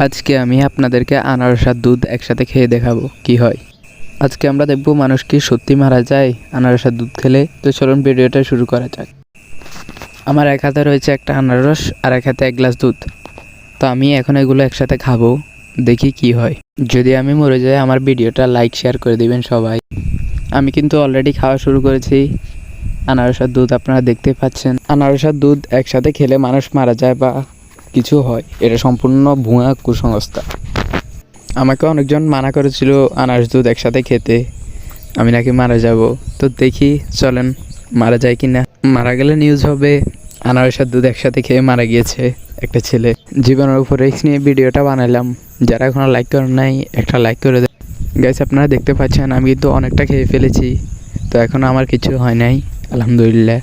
আজকে আমি আপনাদেরকে আনারস আর দুধ একসাথে খেয়ে দেখাবো কি হয়। আজকে আমরা দেখব মানুষ কি সত্যি মারা যায় আনারস আর দুধ খেলে। তো চলুন ভিডিওটা শুরু করা যাক। আমার এক হাতে রয়েছে একটা আনারস আর এক হাতে এক গ্লাস দুধ। তো আমি এখন এগুলো একসাথে খাবো, দেখি কি হয়। যদি আমি মরে যাই আমার ভিডিওটা লাইক শেয়ার করে দিবেন সবাই। আমি কিন্তু অলরেডি খাওয়া শুরু করেছি। আনারস আর দুধ আপনারা দেখতে পাচ্ছেন। আনারস আর দুধ একসাথে খেলে মানুষ মারা যায় বা কিছু হয়, এটা সম্পূর্ণ ভুয়া কুসংস্কার। আমাকে অনেকজন মানা করেছিল আনারস দুধ একসাথে খেতে, আমি নাকি মারা যাব। তো দেখি চলেন মারা যায় কি না। মারা গেলে নিউজ হবে আনারস আর দুধ একসাথে খেয়ে মারা গিয়েছে একটা ছেলে। জীবনের উপর রিস্ক নিয়ে ভিডিওটা বানালাম। যারা এখনও লাইক করেন নাই একটা লাইক করে দেন গাইস। আপনারা দেখতে পাচ্ছেন আমি কিন্তু অনেকটা খেয়ে ফেলেছি, তো এখন আমার কিছু হয় নাই আলহামদুলিল্লাহ।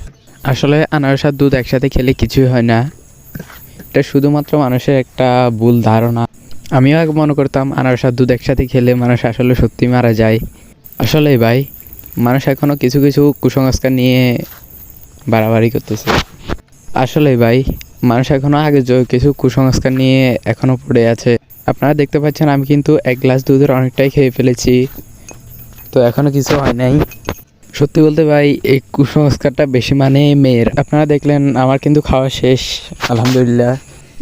আসলে আনারস আর দুধ একসাথে খেলে কিছুই হয় না, এটা শুধুমাত্র মানুষের একটা ভুল ধারণা। আমিও আগে মনে করতাম আনারস আর দুধ একসাথে খেলে মানুষ আসলে সত্যি মারা যায়। আসলে ভাই মানুষ এখনও কিছু কিছু কুসংস্কার নিয়ে বাড়াবাড়ি করতেছে। আসলে ভাই মানুষ এখনও আগে কিছু কুসংস্কার নিয়ে এখনও পড়ে আছে। আপনারা দেখতে পাচ্ছেন আমি কিন্তু এক গ্লাস দুধের অনেকটাই খেয়ে ফেলেছি, তো এখনও কিছু হয় নাই। সত্যি বলতে ভাই এই কুসংস্কারটা বেশি মানে মেয়ের। আপনারা দেখলেন আমার কিন্তু খাওয়া শেষ আলহামদুলিল্লাহ।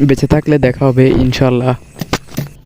বেঁচে থাকলে দেখা হবে ইনশাল্লাহ।